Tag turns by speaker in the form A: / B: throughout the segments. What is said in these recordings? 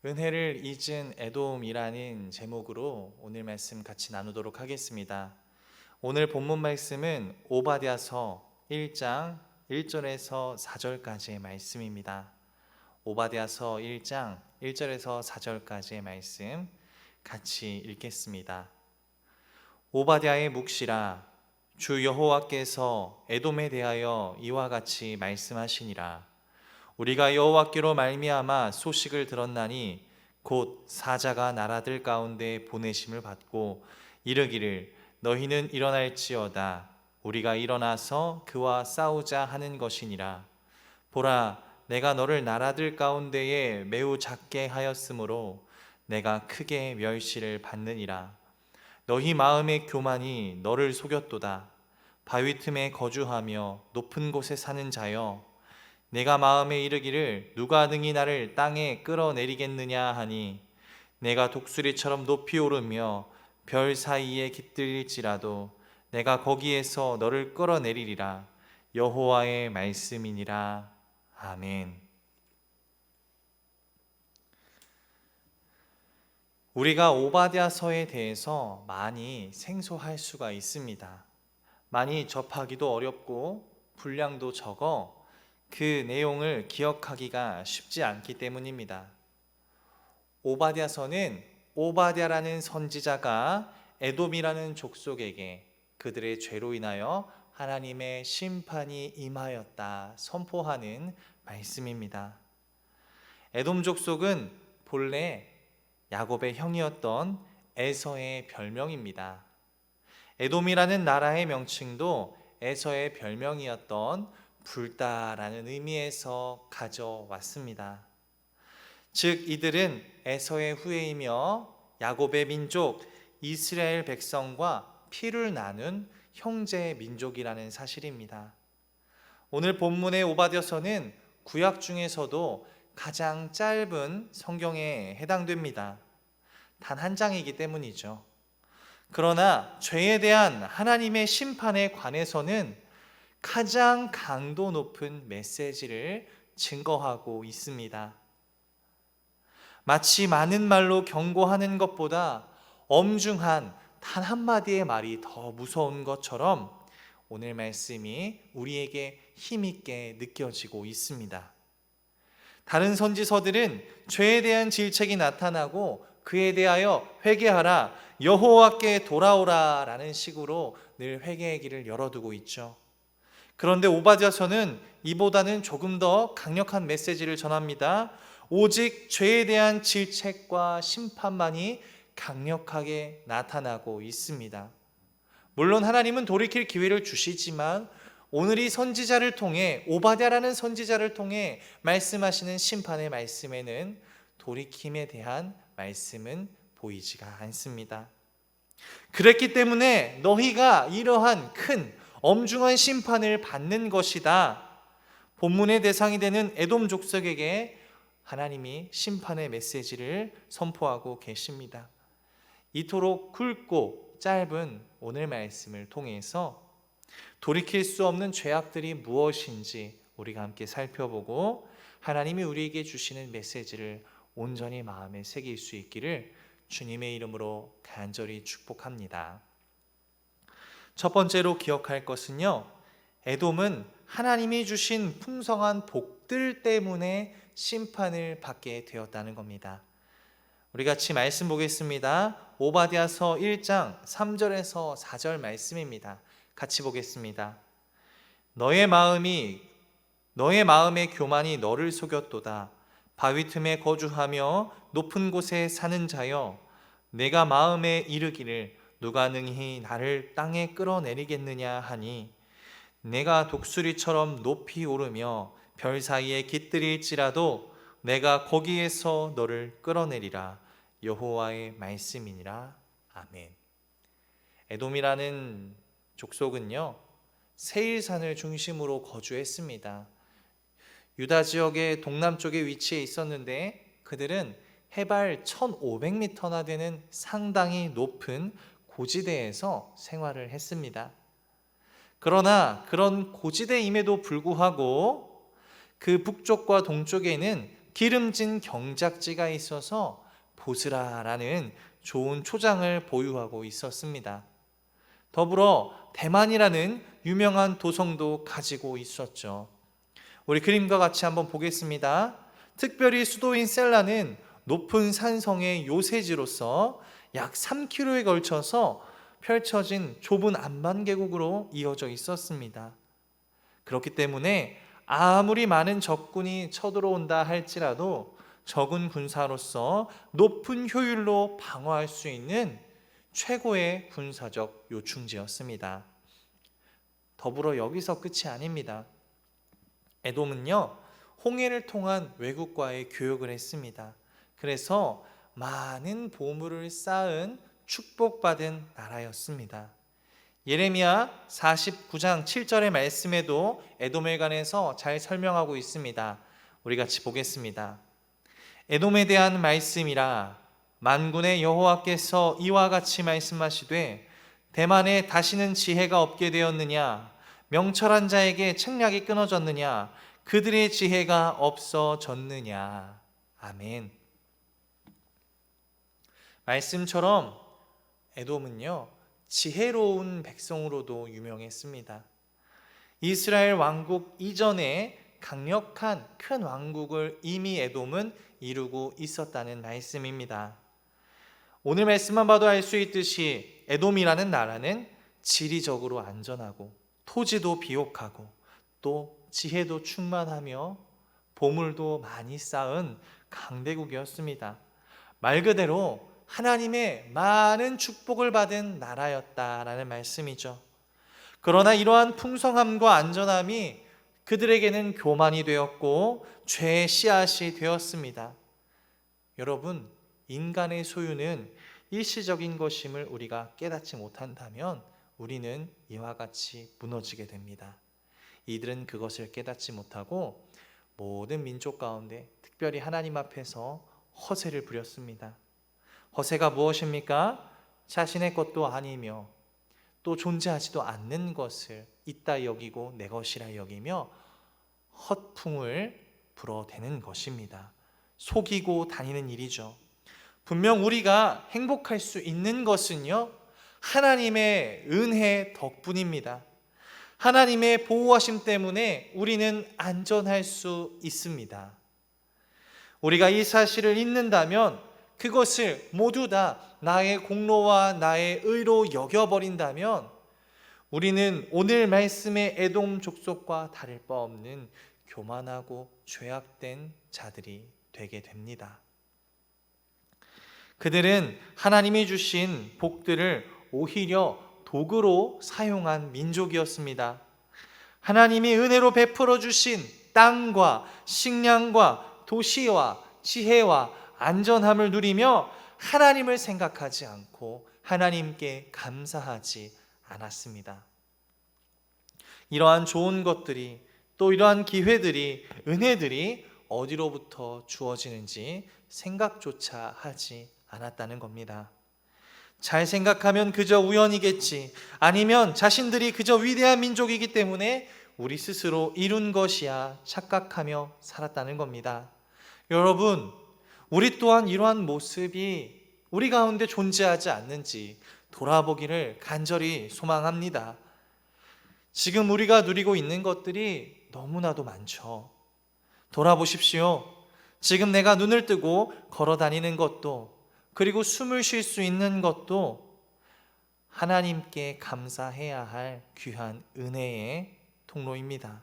A: 은혜를 잊은 에돔이라는 제목으로 오늘 말씀 같이 나누도록 하겠습니다. 오늘 본문 말씀은 오바댜서 1장 1절에서 4절까지의 말씀입니다. 오바댜서 1장 1절에서 4절까지의 말씀 같이 읽겠습니다. 오바댜의 묵시라, 주 여호와께서 에돔에 대하여 이와 같이 말씀하시니라. 우리가 여호와께로 말미암아 소식을 들었나니 곧 사자가 나라들 가운데 보내심을 받고 이르기를 너희는 일어날지어다. 우리가 일어나서 그와 싸우자 하는 것이니라. 보라, 내가 너를 나라들 가운데에 매우 작게 하였으므로 내가 크게 멸시를 받느니라. 너희 마음의 교만이 너를 속였도다. 바위 틈에 거주하며 높은 곳에 사는 자여, 내가 마음에 이르기를 누가 능히 나를 땅에 끌어내리겠느냐 하니, 내가 독수리처럼 높이 오르며 별 사이에 깃들일지라도 내가 거기에서 너를 끌어내리리라. 여호와의 말씀이니라. 아멘. 우리가 오바댜서에 대해서 많이 생소할 수가 있습니다. 많이 접하기도 어렵고 분량도 적어 그 내용을 기억하기가 쉽지 않기 때문입니다. 오바댜서는 오바댜라는 선지자가 에돔이라는 족속에게 그들의 죄로 인하여 하나님의 심판이 임하였다 선포하는 말씀입니다. 에돔 족속은 본래 야곱의 형이었던 에서의 별명입니다. 에돔이라는 나라의 명칭도 에서의 별명이었던 불다라는 의미에서 가져왔습니다. 즉 이들은 에서의 후예이며 야곱의 민족 이스라엘 백성과 피를 나눈 형제 민족이라는 사실입니다. 오늘 본문의 오바댜서는 구약 중에서도 가장 짧은 성경에 해당됩니다. 단 한 장이기 때문이죠. 그러나 죄에 대한 하나님의 심판에 관해서는 가장 강도 높은 메시지를 증거하고 있습니다. 마치 많은 말로 경고하는 것보다 엄중한 단 한마디의 말이 더 무서운 것처럼 오늘 말씀이 우리에게 힘있게 느껴지고 있습니다. 다른 선지서들은 죄에 대한 질책이 나타나고 그에 대하여 회개하라, 여호와께 돌아오라 라는 식으로 늘 회개의 길을 열어두고 있죠. 그런데 오바댜서는 이보다는 조금 더 강력한 메시지를 전합니다. 오직 죄에 대한 질책과 심판만이 강력하게 나타나고 있습니다. 물론 하나님은 돌이킬 기회를 주시지만 오늘 이 선지자를 통해, 오바댜라는 선지자를 통해 말씀하시는 심판의 말씀에는 돌이킴에 대한 말씀은 보이지가 않습니다. 그랬기 때문에 너희가 이러한 큰 엄중한 심판을 받는 것이다. 본문의 대상이 되는 에돔 족속에게 하나님이 심판의 메시지를 선포하고 계십니다. 이토록 굵고 짧은 오늘 말씀을 통해서 돌이킬 수 없는 죄악들이 무엇인지 우리가 함께 살펴보고 하나님이 우리에게 주시는 메시지를 온전히 마음에 새길 수 있기를 주님의 이름으로 간절히 축복합니다. 첫 번째로 기억할 것은요, 에돔은 하나님이 주신 풍성한 복들 때문에 심판을 받게 되었다는 겁니다. 우리 같이 말씀 보겠습니다. 오바댜서 1장 3절에서 4절 말씀입니다. 같이 보겠습니다. 너의 마음의 교만이 너를 속였도다. 바위 틈에 거주하며 높은 곳에 사는 자여, 내가 마음에 이르기를 누가 능히 나를 땅에 끌어내리겠느냐 하니, 내가 독수리처럼 높이 오르며 별 사이에 깃들일지라도 내가 거기에서 너를 끌어내리라. 여호와의 말씀이니라. 아멘. 에돔이라는 족속은요, 세일산을 중심으로 거주했습니다. 유다 지역의 동남쪽에 위치해 있었는데 그들은 해발 1500m나 되는 상당히 높은 고지대에서 생활을 했습니다. 그러나 그런 고지대임에도 불구하고 그 북쪽과 동쪽에는 기름진 경작지가 있어서 보스라라는 좋은 초장을 보유하고 있었습니다. 더불어 대만이라는 유명한 도성도 가지고 있었죠. 우리 그림과 같이 한번 보겠습니다. 특별히 수도인 셀라는 높은 산성의 요새지로서 약 3km에 걸쳐서 펼쳐진 좁은 안반 계곡으로 이어져 있었습니다. 그렇기 때문에 아무리 많은 적군이 쳐들어온다 할지라도 적은 군사로서 높은 효율로 방어할 수 있는 최고의 군사적 요충지였습니다. 더불어 여기서 끝이 아닙니다. 에돔은요, 홍해를 통한 외국과의 교역을 했습니다. 그래서 많은 보물을 쌓은 축복받은 나라였습니다. 예레미야 49장 7절의 말씀에도 에돔에 관해서 잘 설명하고 있습니다. 우리 같이 보겠습니다. 에돔에 대한 말씀이라 만군의 여호와께서 이와 같이 말씀하시되 대만에 다시는 지혜가 없게 되었느냐, 명철한 자에게 책략이 끊어졌느냐, 그들의 지혜가 없어졌느냐. 아멘. 말씀처럼 에돔은요, 지혜로운 백성으로도 유명했습니다. 이스라엘 왕국 이전에 강력한 큰 왕국을 이미 에돔은 이루고 있었다는 말씀입니다. 오늘 말씀만 봐도 알 수 있듯이 에돔이라는 나라는 지리적으로 안전하고 토지도 비옥하고 또 지혜도 충만하며 보물도 많이 쌓은 강대국이었습니다. 말 그대로 하나님의 많은 축복을 받은 나라였다라는 말씀이죠. 그러나 이러한 풍성함과 안전함이 그들에게는 교만이 되었고 죄의 씨앗이 되었습니다. 여러분, 인간의 소유는 일시적인 것임을 우리가 깨닫지 못한다면 우리는 이와 같이 무너지게 됩니다. 이들은 그것을 깨닫지 못하고 모든 민족 가운데 특별히 하나님 앞에서 허세를 부렸습니다. 허세가 무엇입니까? 자신의 것도 아니며 또 존재하지도 않는 것을 있다 여기고 내 것이라 여기며 헛풍을 불어대는 것입니다. 속이고 다니는 일이죠. 분명 우리가 행복할 수 있는 것은요, 하나님의 은혜 덕분입니다. 하나님의 보호하심 때문에 우리는 안전할 수 있습니다. 우리가 이 사실을 잊는다면, 그것을 모두 다 나의 공로와 나의 의로 여겨버린다면 우리는 오늘 말씀의 에돔 족속과 다를 바 없는 교만하고 죄악된 자들이 되게 됩니다. 그들은 하나님이 주신 복들을 오히려 도구로 사용한 민족이었습니다. 하나님이 은혜로 베풀어 주신 땅과 식량과 도시와 지혜와 안전함을 누리며 하나님을 생각하지 않고 하나님께 감사하지 않았습니다. 이러한 좋은 것들이, 또 이러한 기회들이, 은혜들이 어디로부터 주어지는지 생각조차 하지 않았다는 겁니다. 잘 생각하면 그저 우연이겠지, 아니면 자신들이 그저 위대한 민족이기 때문에 우리 스스로 이룬 것이야 착각하며 살았다는 겁니다. 여러분, 우리 또한 이러한 모습이 우리 가운데 존재하지 않는지 돌아보기를 간절히 소망합니다. 지금 우리가 누리고 있는 것들이 너무나도 많죠. 돌아보십시오. 지금 내가 눈을 뜨고 걸어 다니는 것도, 그리고 숨을 쉴 수 있는 것도 하나님께 감사해야 할 귀한 은혜의 통로입니다.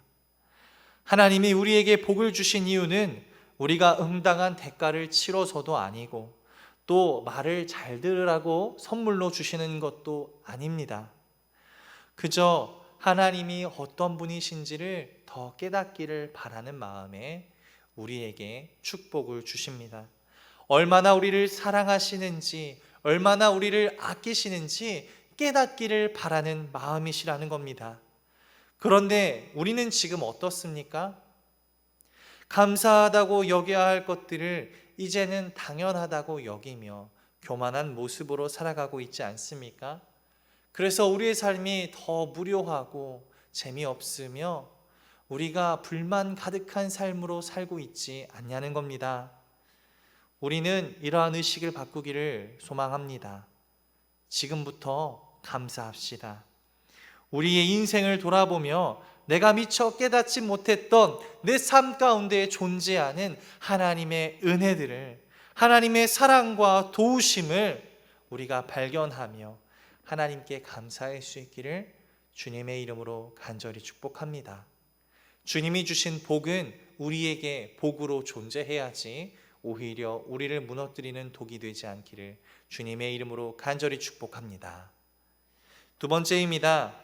A: 하나님이 우리에게 복을 주신 이유는 우리가 응당한 대가를 치러서도 아니고, 또 말을 잘 들으라고 선물로 주시는 것도 아닙니다. 그저 하나님이 어떤 분이신지를 더 깨닫기를 바라는 마음에 우리에게 축복을 주십니다. 얼마나 우리를 사랑하시는지, 얼마나 우리를 아끼시는지 깨닫기를 바라는 마음이시라는 겁니다. 그런데 우리는 지금 어떻습니까? 감사하다고 여겨야 할 것들을 이제는 당연하다고 여기며 교만한 모습으로 살아가고 있지 않습니까? 그래서 우리의 삶이 더 무료하고 재미없으며 우리가 불만 가득한 삶으로 살고 있지 않냐는 겁니다. 우리는 이러한 의식을 바꾸기를 소망합니다. 지금부터 감사합시다. 우리의 인생을 돌아보며 내가 미처 깨닫지 못했던 내 삶 가운데 존재하는 하나님의 은혜들을, 하나님의 사랑과 도우심을 우리가 발견하며 하나님께 감사할 수 있기를 주님의 이름으로 간절히 축복합니다. 주님이 주신 복은 우리에게 복으로 존재해야지 오히려 우리를 무너뜨리는 독이 되지 않기를 주님의 이름으로 간절히 축복합니다. 두 번째입니다.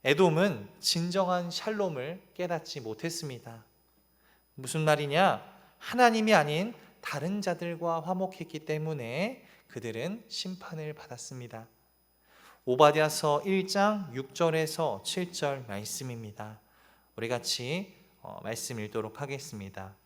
A: 에돔은 진정한 샬롬을 깨닫지 못했습니다. 무슨 말이냐? 하나님이 아닌 다른 자들과 화목했기 때문에 그들은 심판을 받았습니다. 오바댜서 1장 6절에서 7절 말씀입니다. 우리 같이 말씀 읽도록 하겠습니다.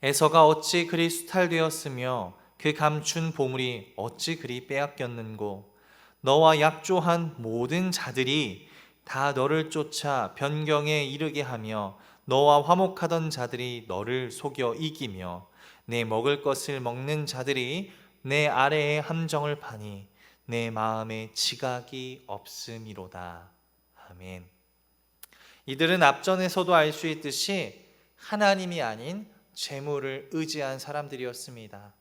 A: 에서가 어찌 그리 수탈되었으며 그 감춘 보물이 어찌 그리 빼앗겼는고. 너와 약조한 모든 자들이 다 너를 쫓아 변경에 이르게 하며 너와 화목하던 자들이 너를 속여 이기며 내 먹을 것을 먹는 자들이 내 아래에 함정을 파니 내 마음에 지각이 없음이로다. 아멘. 이들은 앞전에서도 알 수 있듯이 하나님이 아닌 재물을 의지한 사람들이었습니다.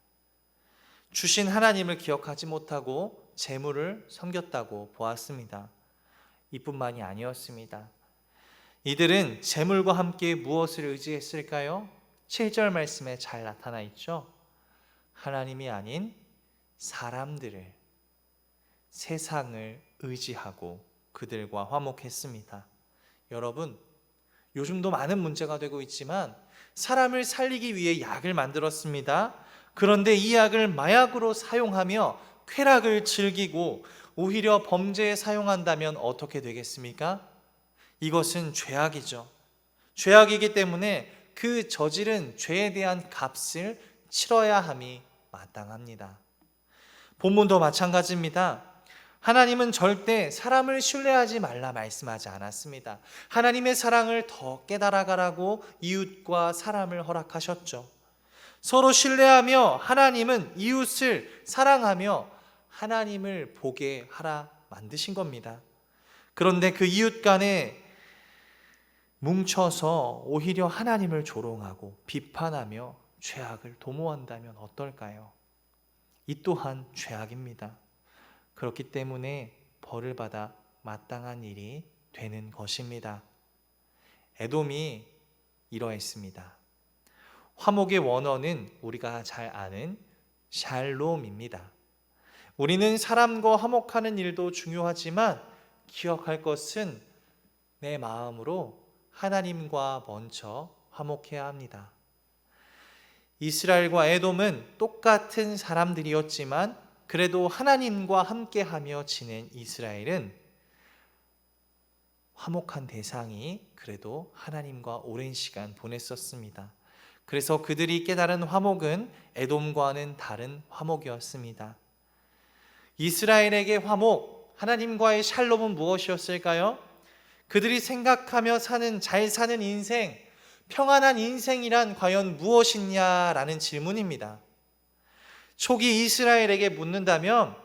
A: 주신 하나님을 기억하지 못하고 재물을 섬겼다고 보았습니다. 이뿐만이 아니었습니다. 이들은 재물과 함께 무엇을 의지했을까요? 7절 말씀에 잘 나타나 있죠. 하나님이 아닌 사람들을, 세상을 의지하고 그들과 화목했습니다. 여러분, 요즘도 많은 문제가 되고 있지만 사람을 살리기 위해 약을 만들었습니다. 그런데 이 약을 마약으로 사용하며 쾌락을 즐기고 오히려 범죄에 사용한다면 어떻게 되겠습니까? 이것은 죄악이죠. 죄악이기 때문에 그 저지른 죄에 대한 값을 치러야 함이 마땅합니다. 본문도 마찬가지입니다. 하나님은 절대 사람을 신뢰하지 말라 말씀하지 않았습니다. 하나님의 사랑을 더 깨달아가라고 이웃과 사람을 허락하셨죠. 서로 신뢰하며 하나님은 이웃을 사랑하며 하나님을 보게 하라 만드신 겁니다. 그런데 그 이웃 간에 뭉쳐서 오히려 하나님을 조롱하고 비판하며 죄악을 도모한다면 어떨까요? 이 또한 죄악입니다. 그렇기 때문에 벌을 받아 마땅한 일이 되는 것입니다. 에돔이 이러했습니다. 화목의 원어는 우리가 잘 아는 샬롬입니다. 우리는 사람과 화목하는 일도 중요하지만 기억할 것은 내 마음으로 하나님과 먼저 화목해야 합니다. 이스라엘과 에돔은 똑같은 사람들이었지만 그래도 하나님과 함께하며 지낸 이스라엘은 화목한 대상이 그래도 하나님과 오랜 시간 보냈었습니다. 그래서 그들이 깨달은 화목은 에돔과는 다른 화목이었습니다. 이스라엘에게 화목, 하나님과의 샬롬은 무엇이었을까요? 그들이 생각하며 잘 사는 인생, 평안한 인생이란 과연 무엇이냐라는 질문입니다. 초기 이스라엘에게 묻는다면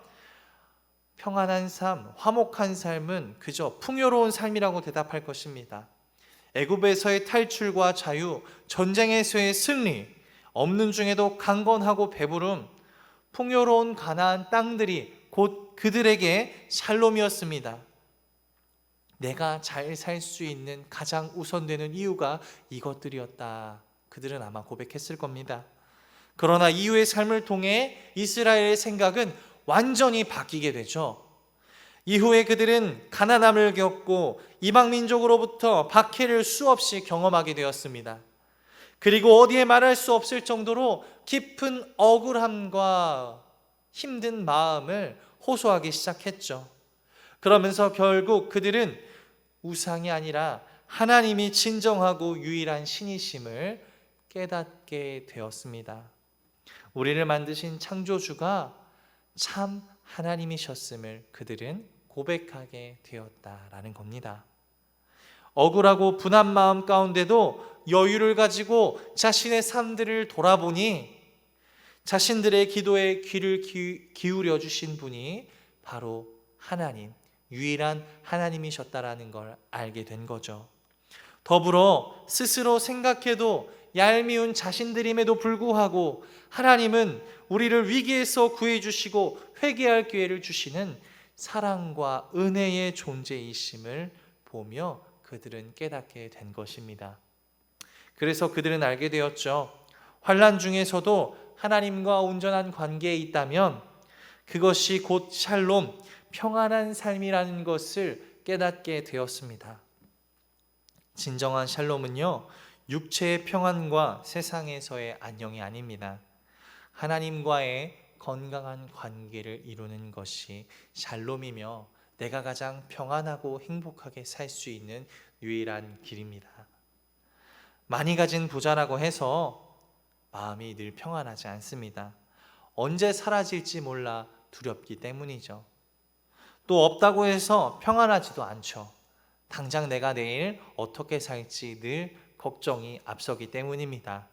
A: 평안한 삶, 화목한 삶은 그저 풍요로운 삶이라고 대답할 것입니다. 애굽에서의 탈출과 자유, 전쟁에서의 승리, 없는 중에도 강건하고 배부름, 풍요로운 가나안 땅들이 곧 그들에게 샬롬이었습니다. 내가 잘 살 수 있는 가장 우선되는 이유가 이것들이었다. 그들은 아마 고백했을 겁니다. 그러나 이후의 삶을 통해 이스라엘의 생각은 완전히 바뀌게 되죠. 이후에 그들은 가난함을 겪고 이방 민족으로부터 박해를 수없이 경험하게 되었습니다. 그리고 어디에 말할 수 없을 정도로 깊은 억울함과 힘든 마음을 호소하기 시작했죠. 그러면서 결국 그들은 우상이 아니라 하나님이 진정하고 유일한 신이심을 깨닫게 되었습니다. 우리를 만드신 창조주가 참 하나님이셨음을 그들은 고백하게 되었다라는 겁니다. 억울하고 분한 마음 가운데도 여유를 가지고 자신의 삶들을 돌아보니 자신들의 기도에 귀를 기울여 주신 분이 바로 하나님, 유일한 하나님이셨다라는 걸 알게 된 거죠. 더불어 스스로 생각해도 얄미운 자신들임에도 불구하고 하나님은 우리를 위기에서 구해주시고 회개할 기회를 주시는 사랑과 은혜의 존재이심을 보며 그들은 깨닫게 된 것입니다. 그래서 그들은 알게 되었죠. 환난 중에서도 하나님과 온전한 관계에 있다면 그것이 곧 샬롬, 평안한 삶이라는 것을 깨닫게 되었습니다. 진정한 샬롬은요, 육체의 평안과 세상에서의 안녕이 아닙니다. 하나님과의 건강한 관계를 이루는 것이 샬롬이며 내가 가장 평안하고 행복하게 살 수 있는 유일한 길입니다. 많이 가진 부자라고 해서 마음이 늘 평안하지 않습니다. 언제 사라질지 몰라 두렵기 때문이죠. 또 없다고 해서 평안하지도 않죠. 당장 내가 내일 어떻게 살지 늘 걱정이 앞서기 때문입니다.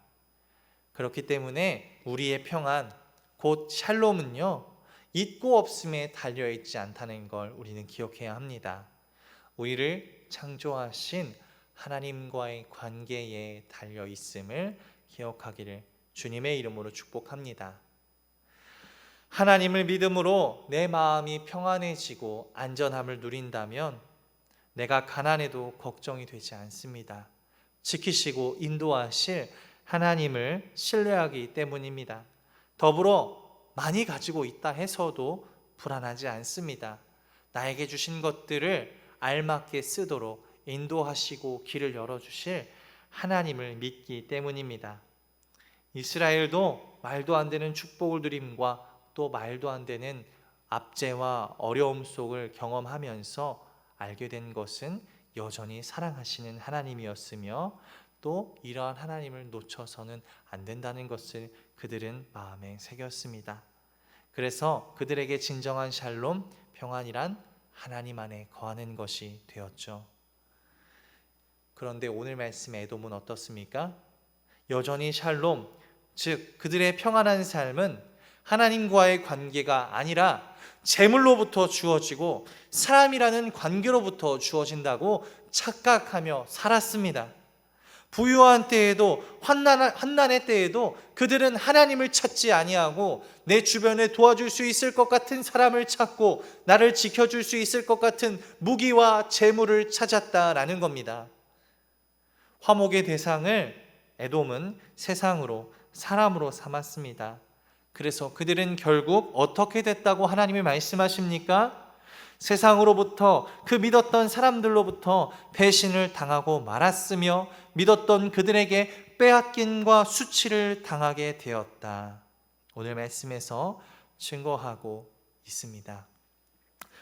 A: 그렇기 때문에 우리의 평안, 곧 샬롬은요, 있고 없음에 달려있지 않다는 걸 우리는 기억해야 합니다. 우리를 창조하신 하나님과의 관계에 달려있음을 기억하기를 주님의 이름으로 축복합니다. 하나님을 믿음으로 내 마음이 평안해지고 안전함을 누린다면 내가 가난해도 걱정이 되지 않습니다. 지키시고 인도하실 하나님을 신뢰하기 때문입니다. 더불어 많이 가지고 있다 해서도 불안하지 않습니다. 나에게 주신 것들을 알맞게 쓰도록 인도하시고 길을 열어주실 하나님을 믿기 때문입니다. 이스라엘도 말도 안 되는 축복을 누림과 또 말도 안 되는 압제와 어려움 속을 경험하면서 알게 된 것은 여전히 사랑하시는 하나님이었으며 또 이러한 하나님을 놓쳐서는 안 된다는 것을 그들은 마음에 새겼습니다. 그래서 그들에게 진정한 샬롬, 평안이란 하나님 안에 거하는 것이 되었죠. 그런데 오늘 말씀의 에돔은 어떻습니까? 여전히 샬롬, 즉 그들의 평안한 삶은 하나님과의 관계가 아니라 재물로부터 주어지고 사람이라는 관계로부터 주어진다고 착각하며 살았습니다. 부유한 때에도 환난의 때에도 그들은 하나님을 찾지 아니하고 내 주변에 도와줄 수 있을 것 같은 사람을 찾고 나를 지켜줄 수 있을 것 같은 무기와 재물을 찾았다라는 겁니다. 화목의 대상을 에돔은 세상으로 사람으로 삼았습니다. 그래서 그들은 결국 어떻게 됐다고 하나님이 말씀하십니까? 세상으로부터 그 믿었던 사람들로부터 배신을 당하고 말았으며 믿었던 그들에게 빼앗김과 수치를 당하게 되었다. 오늘 말씀에서 증거하고 있습니다.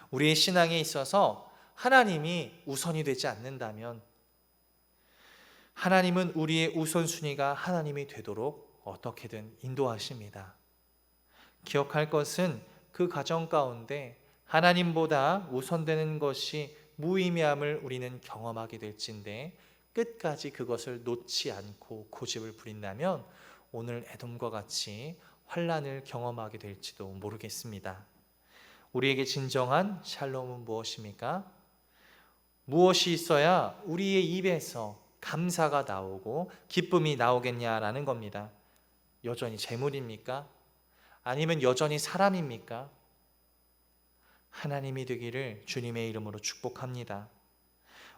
A: 우리의 신앙에 있어서 하나님이 우선이 되지 않는다면 하나님은 우리의 우선순위가 하나님이 되도록 어떻게든 인도하십니다. 기억할 것은 그 과정 가운데 하나님보다 우선되는 것이 무의미함을 우리는 경험하게 될진데 끝까지 그것을 놓지 않고 고집을 부린다면 오늘 에돔과 같이 환난을 경험하게 될지도 모르겠습니다. 우리에게 진정한 샬롬은 무엇입니까? 무엇이 있어야 우리의 입에서 감사가 나오고 기쁨이 나오겠냐라는 겁니다. 여전히 재물입니까? 아니면 여전히 사람입니까? 하나님이 되기를 주님의 이름으로 축복합니다.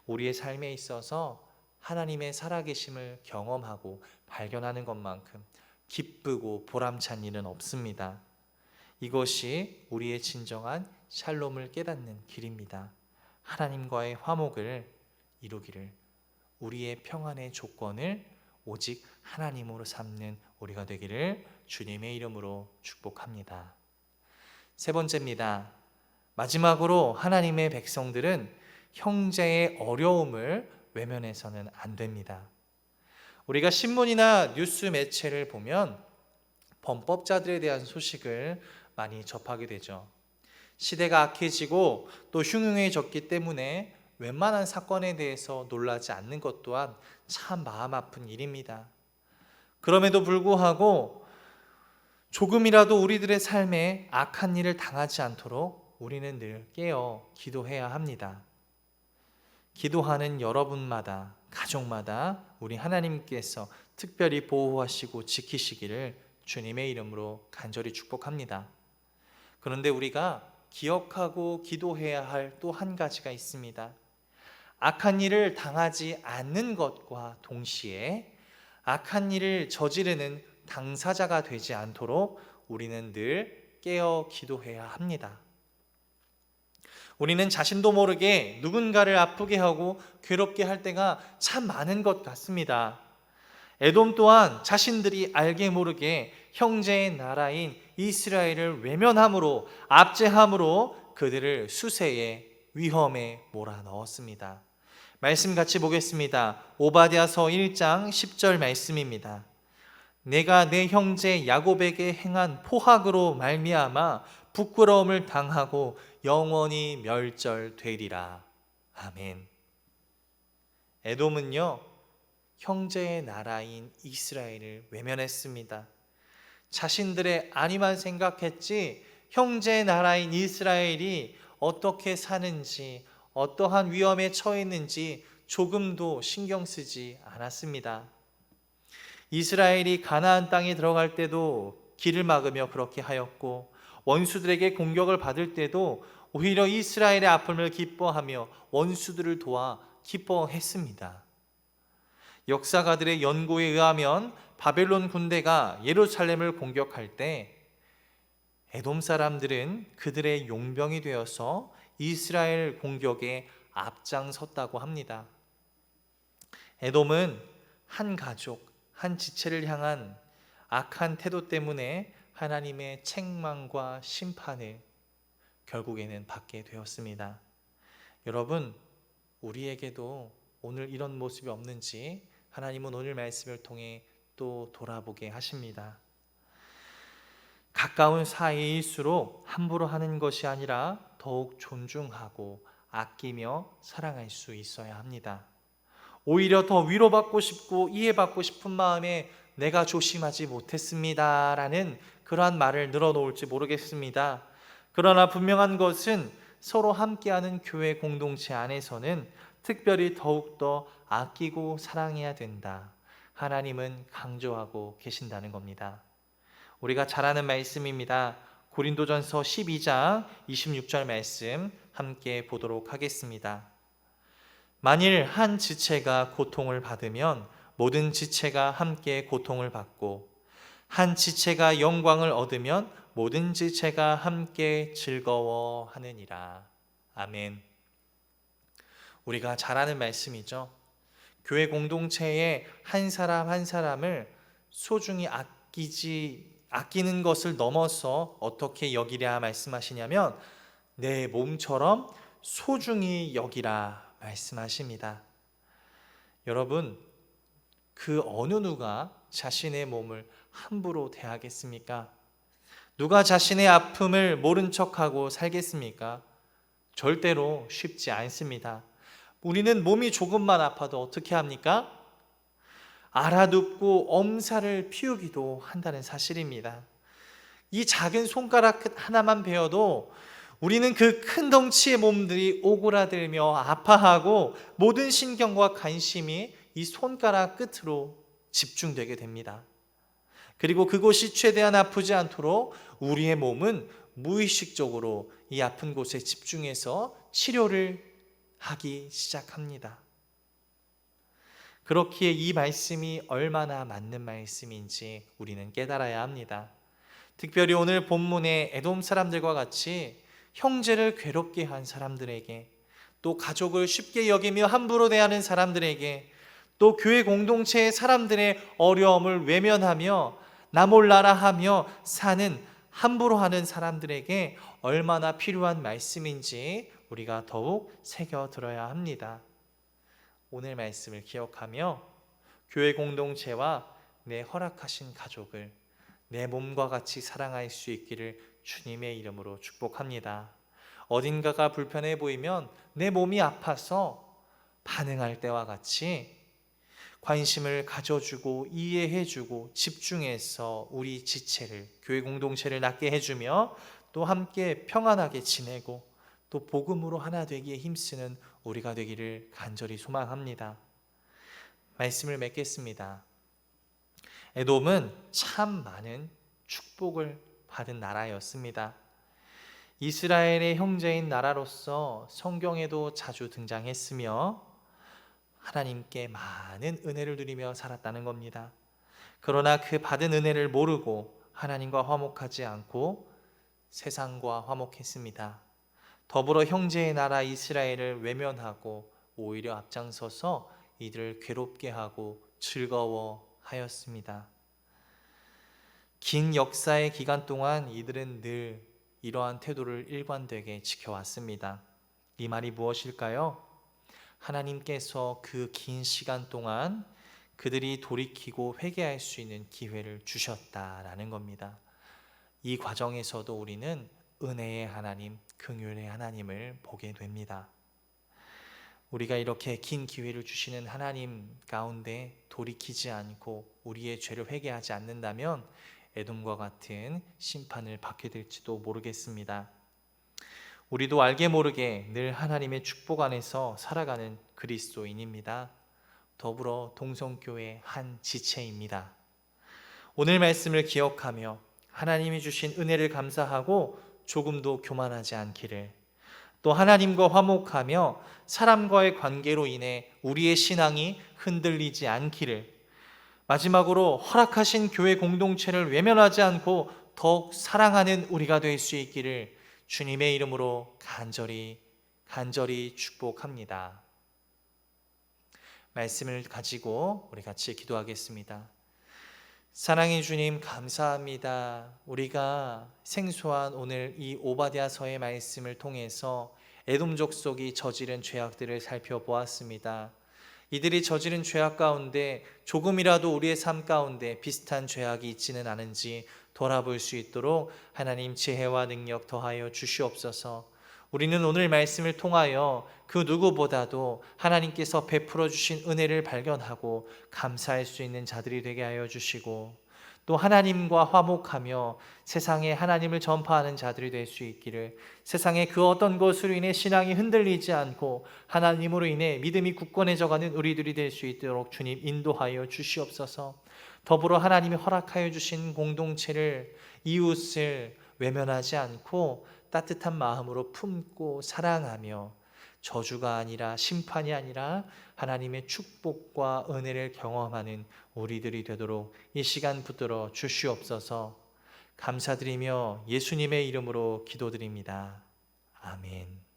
A: 우리의 삶에 있어서 하나님의 살아계심을 경험하고 발견하는 것만큼 기쁘고 보람찬 일은 없습니다. 이것이 우리의 진정한 샬롬을 깨닫는 길입니다. 하나님과의 화목을 이루기를, 우리의 평안의 조건을 오직 하나님으로 삼는 우리가 되기를 주님의 이름으로 축복합니다. 세 번째입니다. 마지막으로 하나님의 백성들은 형제의 어려움을 외면해서는 안 됩니다. 우리가 신문이나 뉴스 매체를 보면 범법자들에 대한 소식을 많이 접하게 되죠. 시대가 악해지고 또 흉흉해졌기 때문에 웬만한 사건에 대해서 놀라지 않는 것 또한 참 마음 아픈 일입니다. 그럼에도 불구하고 조금이라도 우리들의 삶에 악한 일을 당하지 않도록 우리는 늘 깨어 기도해야 합니다. 기도하는 여러분마다, 가족마다 우리 하나님께서 특별히 보호하시고 지키시기를 주님의 이름으로 간절히 축복합니다. 그런데 우리가 기억하고 기도해야 할 또 한 가지가 있습니다. 악한 일을 당하지 않는 것과 동시에 악한 일을 저지르는 당사자가 되지 않도록 우리는 늘 깨어 기도해야 합니다. 우리는 자신도 모르게 누군가를 아프게 하고 괴롭게 할 때가 참 많은 것 같습니다. 에돔 또한 자신들이 알게 모르게 형제의 나라인 이스라엘을 외면함으로, 압제함으로 그들을 수세에, 위험에 몰아넣었습니다. 말씀 같이 보겠습니다. 오바댜서 1장 10절 말씀입니다. 내가 내 형제 야곱에게 행한 포악으로 말미암아 부끄러움을 당하고 영원히 멸절되리라. 아멘. 에돔은요, 형제의 나라인 이스라엘을 외면했습니다. 자신들의 안위만 생각했지 형제의 나라인 이스라엘이 어떻게 사는지, 어떠한 위험에 처했는지 조금도 신경 쓰지 않았습니다. 이스라엘이 가나안 땅에 들어갈 때도 길을 막으며 그렇게 하였고, 원수들에게 공격을 받을 때도 오히려 이스라엘의 아픔을 기뻐하며 원수들을 도와 기뻐했습니다. 역사가들의 연구에 의하면 바벨론 군대가 예루살렘을 공격할 때 에돔 사람들은 그들의 용병이 되어서 이스라엘 공격에 앞장섰다고 합니다. 에돔은 한 가족, 한 지체를 향한 악한 태도 때문에 하나님의 책망과 심판을 결국에는 받게 되었습니다. 여러분, 우리에게도 오늘 이런 모습이 없는지 하나님은 오늘 말씀을 통해 또 돌아보게 하십니다. 가까운 사이일수록 함부로 하는 것이 아니라 더욱 존중하고 아끼며 사랑할 수 있어야 합니다. 오히려 더 위로받고 싶고 이해받고 싶은 마음에 내가 조심하지 못했습니다 라는 그러한 말을 늘어놓을지 모르겠습니다. 그러나 분명한 것은 서로 함께하는 교회 공동체 안에서는 특별히 더욱더 아끼고 사랑해야 된다. 하나님은 강조하고 계신다는 겁니다. 우리가 잘 아는 말씀입니다. 고린도전서 12장 26절 말씀 함께 보도록 하겠습니다. 만일 한 지체가 고통을 받으면 모든 지체가 함께 고통을 받고, 한 지체가 영광을 얻으면 모든 지체가 함께 즐거워하느니라. 아멘. 우리가 잘 아는 말씀이죠. 교회 공동체의 한 사람 한 사람을 소중히 아끼는 것을 넘어서 어떻게 여기랴 말씀하시냐면 내 몸처럼 소중히 여기라 말씀하십니다. 여러분, 그 어느 누가 자신의 몸을 함부로 대하겠습니까? 누가 자신의 아픔을 모른 척하고 살겠습니까? 절대로 쉽지 않습니다. 우리는 몸이 조금만 아파도 어떻게 합니까? 알아눕고 엄살을 피우기도 한다는 사실입니다. 이 작은 손가락 하나만 베어도 우리는 그 큰 덩치의 몸들이 오그라들며 아파하고 모든 신경과 관심이 이 손가락 끝으로 집중되게 됩니다. 그리고 그곳이 최대한 아프지 않도록 우리의 몸은 무의식적으로 이 아픈 곳에 집중해서 치료를 하기 시작합니다. 그렇기에 이 말씀이 얼마나 맞는 말씀인지 우리는 깨달아야 합니다. 특별히 오늘 본문의 에돔 사람들과 같이 형제를 괴롭게 한 사람들에게, 또 가족을 쉽게 여기며 함부로 대하는 사람들에게, 또 교회 공동체의 사람들의 어려움을 외면하며 나 몰라라 하며 사는 함부로 하는 사람들에게 얼마나 필요한 말씀인지 우리가 더욱 새겨 들어야 합니다. 오늘 말씀을 기억하며 교회 공동체와 내 허락하신 가족을 내 몸과 같이 사랑할 수 있기를 주님의 이름으로 축복합니다. 어딘가가 불편해 보이면 내 몸이 아파서 반응할 때와 같이 관심을 가져주고 이해해주고 집중해서 우리 지체를, 교회 공동체를 낫게 해주며 또 함께 평안하게 지내고 또 복음으로 하나 되기에 힘쓰는 우리가 되기를 간절히 소망합니다. 말씀을 맺겠습니다. 에돔은 참 많은 축복을 받은 나라였습니다. 이스라엘의 형제인 나라로서 성경에도 자주 등장했으며 하나님께 많은 은혜를 누리며 살았다는 겁니다. 그러나 그 받은 은혜를 모르고 하나님과 화목하지 않고 세상과 화목했습니다. 더불어 형제의 나라 이스라엘을 외면하고 오히려 앞장서서 이들을 괴롭게 하고 즐거워하였습니다. 긴 역사의 기간 동안 이들은 늘 이러한 태도를 일관되게 지켜왔습니다. 이 말이 무엇일까요? 하나님께서 그 긴 시간 동안 그들이 돌이키고 회개할 수 있는 기회를 주셨다라는 겁니다. 이 과정에서도 우리는 은혜의 하나님, 긍휼의 하나님을 보게 됩니다. 우리가 이렇게 긴 기회를 주시는 하나님 가운데 돌이키지 않고 우리의 죄를 회개하지 않는다면 에돔과 같은 심판을 받게 될지도 모르겠습니다. 우리도 알게 모르게 늘 하나님의 축복 안에서 살아가는 그리스도인입니다. 더불어 동성교회 한 지체입니다. 오늘 말씀을 기억하며 하나님이 주신 은혜를 감사하고 조금도 교만하지 않기를, 또 하나님과 화목하며 사람과의 관계로 인해 우리의 신앙이 흔들리지 않기를, 마지막으로 허락하신 교회 공동체를 외면하지 않고 더욱 사랑하는 우리가 될 수 있기를 주님의 이름으로 간절히 축복합니다. 말씀을 가지고 우리 같이 기도하겠습니다. 사랑의 주님, 감사합니다. 우리가 생소한 오늘 이 오바댜서의 말씀을 통해서 에돔 족속이 저지른 죄악들을 살펴보았습니다. 이들이 저지른 죄악 가운데 조금이라도 우리의 삶 가운데 비슷한 죄악이 있지는 않은지 돌아볼 수 있도록 하나님 지혜와 능력 더하여 주시옵소서. 우리는 오늘 말씀을 통하여 그 누구보다도 하나님께서 베풀어 주신 은혜를 발견하고 감사할 수 있는 자들이 되게 하여 주시고, 또 하나님과 화목하며 세상에 하나님을 전파하는 자들이 될 수 있기를, 세상의 그 어떤 것으로 인해 신앙이 흔들리지 않고 하나님으로 인해 믿음이 굳건해져가는 우리들이 될 수 있도록 주님 인도하여 주시옵소서. 더불어 하나님이 허락하여 주신 공동체를, 이웃을 외면하지 않고 따뜻한 마음으로 품고 사랑하며 저주가 아니라 심판이 아니라 하나님의 축복과 은혜를 경험하는 우리들이 되도록 이 시간 붙들어 주시옵소서. 감사드리며 예수님의 이름으로 기도드립니다. 아멘.